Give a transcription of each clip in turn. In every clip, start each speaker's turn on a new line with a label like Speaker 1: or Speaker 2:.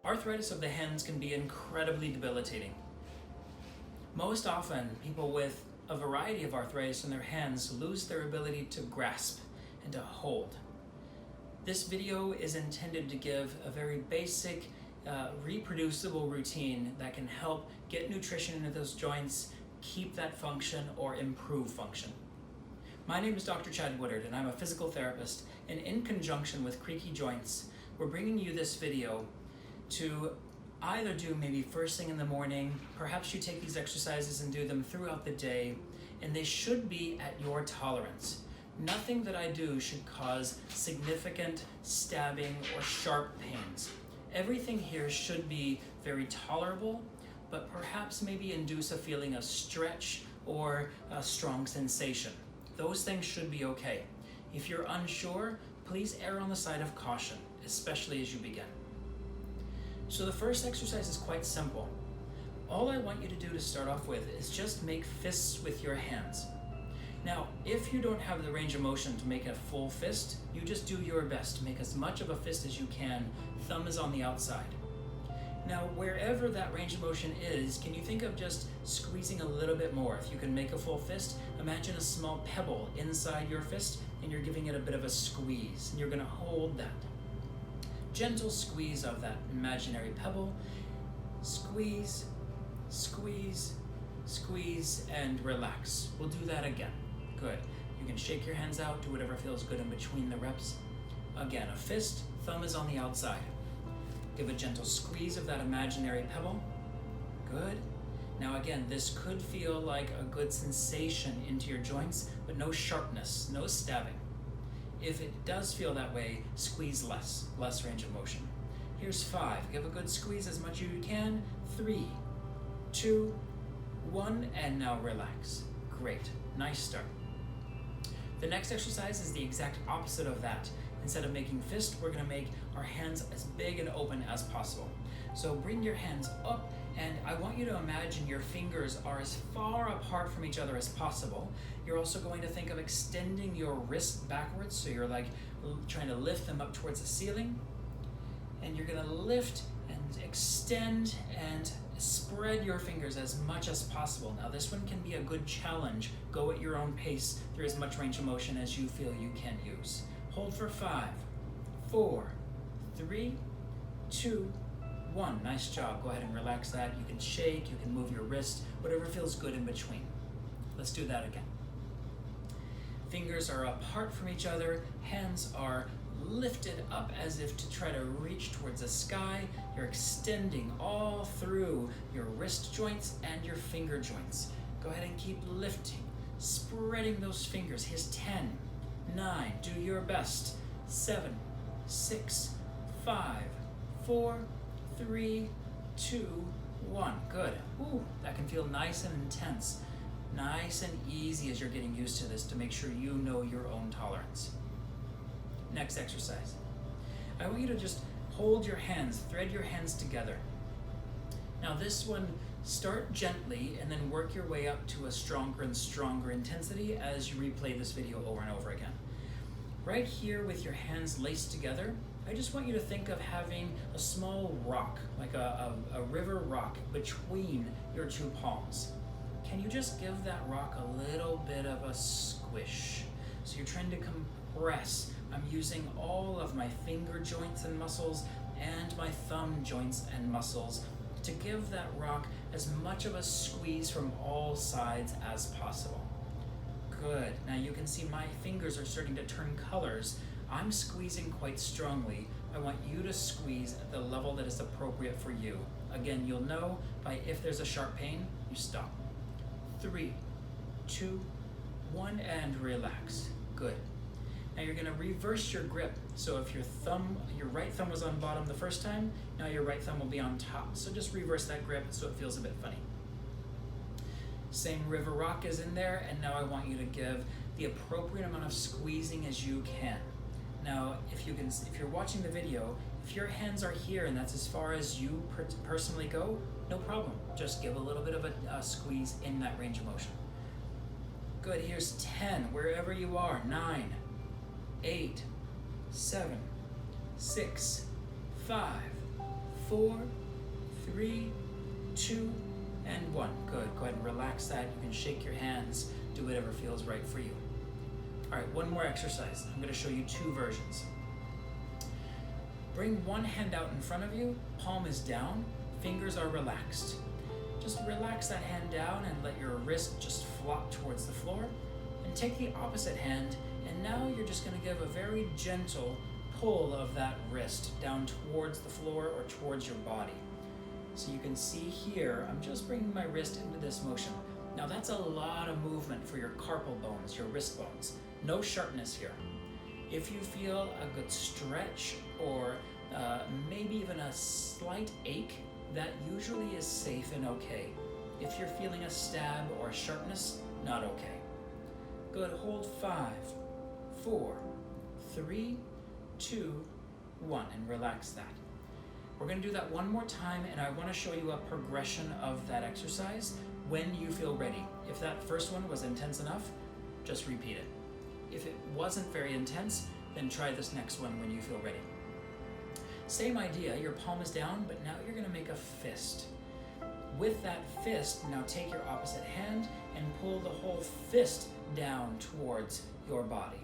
Speaker 1: Arthritis of the hands can be incredibly debilitating. Most often, people with a variety of arthritis in their hands lose their ability to grasp and to hold. This video is intended to give a very basic, reproducible routine that can help get nutrition into those joints, keep that function, or improve function. My name is Dr. Woodard, and I'm a physical therapist, and in conjunction with CreakyJoints, we're bringing you this video to either do maybe first thing in the morning, perhaps you take these exercises and do them throughout the day, and they should be at your tolerance. Nothing that I do should cause significant stabbing or sharp pains. Everything here should be very tolerable, but perhaps maybe induce a feeling of stretch or a strong sensation. Those things should be okay. If you're unsure, please err on the side of caution, especially as you begin. So the first exercise is quite simple. All I want you to do to start off with is just make fists with your hands. Now, if you don't have the range of motion to make a full fist, you just do your best to make as much of a fist as you can. Thumb is on the outside. Now, wherever that range of motion is, can you think of just squeezing a little bit more? If you can make a full fist, imagine a small pebble inside your fist and you're giving it a bit of a squeeze, and you're going to hold that. Gentle squeeze of that imaginary pebble. Squeeze, squeeze, squeeze, and relax. We'll do that again. Good. You can shake your hands out, do whatever feels good in between the reps. Again, a fist, thumb is on the outside. Give a gentle squeeze of that imaginary pebble. Good. Now again, this could feel like a good sensation into your joints, but no sharpness, no stabbing. If it does feel that way, squeeze less range of motion. Here's 5. Give a good squeeze as much as you can. 3, 2, 1, and now relax. Great. Nice start. The next exercise is the exact opposite of that. Instead of making fist, we're going to make our hands as big and open as possible. So bring your hands up, and I want you to imagine your fingers are as far apart from each other as possible. You're also going to think of extending your wrist backwards, so you're like trying to lift them up towards the ceiling. And you're going to lift and extend and spread your fingers as much as possible. Now this one can be a good challenge. Go at your own pace through as much range of motion as you feel you can use. Hold for 5, 4, 3, 2, 1. Nice job. Go ahead and relax that. You can shake, you can move your wrist, whatever feels good in between. Let's do that again. Fingers are apart from each other. Hands are lifted up as if to try to reach towards the sky. You're extending all through your wrist joints and your finger joints. Go ahead and keep lifting, spreading those fingers. Here's 10, 9, do your best. 7, 6, 5, 4, 3, 2, 1. Good. Ooh, that can feel nice and intense. Nice and easy as you're getting used to this to make sure you know your own tolerance. Next exercise. I want you to just hold your hands, thread your hands together. Now this one, start gently and then work your way up to a stronger and stronger intensity as you replay this video over and over again. Right here with your hands laced together, I just want you to think of having a small rock, like a river rock between your two palms. Can you just give that rock a little bit of a squish? So you're trying to compress. I'm using all of my finger joints and muscles and my thumb joints and muscles to give that rock as much of a squeeze from all sides as possible. Good. Now you can see my fingers are starting to turn colors. I'm squeezing quite strongly. I want you to squeeze at the level that is appropriate for you. Again, you'll know by if there's a sharp pain, you stop. 3, 2, 1, and relax. Good. Now you're going to reverse your grip. So if your right thumb was on bottom the first time, now your right thumb will be on top. So just reverse that grip so it feels a bit funny. Same river rock is in there, and now I want you to give the appropriate amount of squeezing as you can. Now, if you're watching the video, if your hands are here and that's as far as you personally go, no problem. Just give a little bit of a squeeze in that range of motion. Good, here's 10, wherever you are. 9, 8, 7, 6, 5, 4, 3, 2, and 1. Good. Go ahead and relax that. You can shake your hands, do whatever feels right for you. All right, one more exercise. I'm going to show you 2 versions. Bring one hand out in front of you, palm is down, fingers are relaxed. Just relax that hand down and let your wrist just flop towards the floor. And take the opposite hand, and now you're just going to give a very gentle pull of that wrist down towards the floor or towards your body. So you can see here, I'm just bringing my wrist into this motion. Now that's a lot of movement for your carpal bones, your wrist bones. No sharpness here. If you feel a good stretch or maybe even a slight ache, that usually is safe and okay. If you're feeling a stab or a sharpness, not okay. Good, hold 5, 4, 3, 2, 1, and relax that. We're going to do that one more time, and I want to show you a progression of that exercise when you feel ready. If that first one was intense enough, just repeat it. If it wasn't very intense, then try this next one when you feel ready. Same idea, your palm is down, but now you're going to make a fist. With that fist, now take your opposite hand and pull the whole fist down towards your body.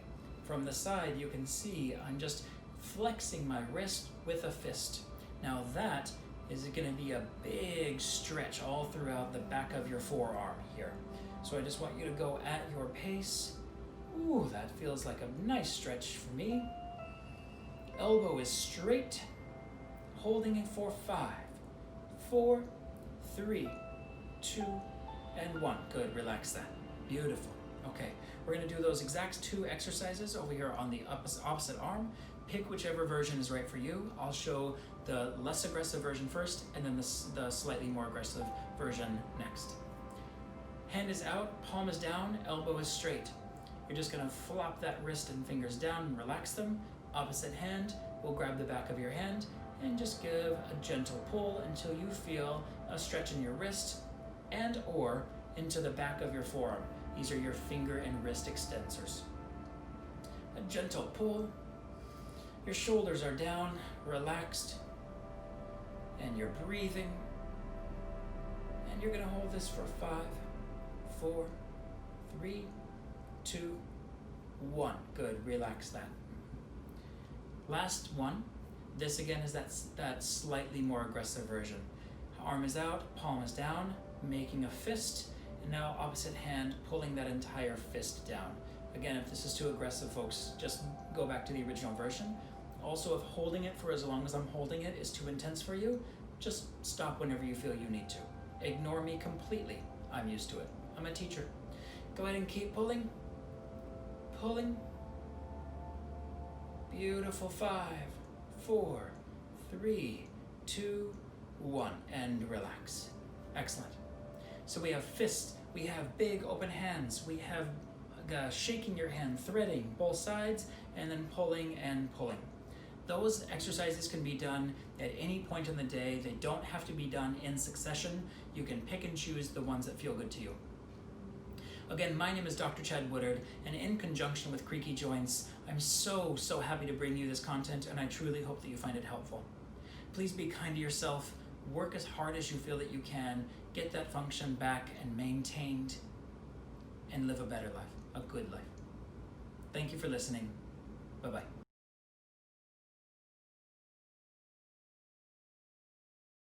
Speaker 1: From the side, you can see I'm just flexing my wrist with a fist. Now that is going to be a big stretch all throughout the back of your forearm here. So I just want you to go at your pace. Ooh, that feels like a nice stretch for me. Elbow is straight, holding it for 5, 4, 3, 2, and 1. Good, relax that. Beautiful. Okay, we're going to do those exact 2 exercises over here on the opposite arm. Pick whichever version is right for you. I'll show the less aggressive version first, and then the slightly more aggressive version next. Hand is out, palm is down, elbow is straight. You're just going to flop that wrist and fingers down and relax them. Opposite hand will grab the back of your hand and just give a gentle pull until you feel a stretch in your wrist and or into the back of your forearm. These are your finger and wrist extensors. A gentle pull. Your shoulders are down, relaxed, and you're breathing. And you're going to hold this for 5, 4, 3, 2, 1. Good, relax that. Last one. This again is that slightly more aggressive version. Arm is out, palm is down, making a fist, and now opposite hand pulling that entire fist down. Again, if this is too aggressive, folks, just go back to the original version. Also, if holding it for as long as I'm holding it is too intense for you, just stop whenever you feel you need to. Ignore me completely. I'm used to it. I'm a teacher. Go ahead and keep pulling. Pulling. Beautiful. 5, 4, 3, 2, 1, and relax. Excellent. So we have fist, we have big open hands, we have shaking your hand, threading both sides, and then pulling and pulling. Those exercises can be done at any point in the day. They don't have to be done in succession. You can pick and choose the ones that feel good to you. Again, my name is Dr. Chad Woodard, and in conjunction with CreakyJoints, I'm so happy to bring you this content, and I truly hope that you find it helpful. Please be kind to yourself, work as hard as you feel that you can, get that function back and maintained, and live a better life, a good life. Thank you for listening. Bye-bye.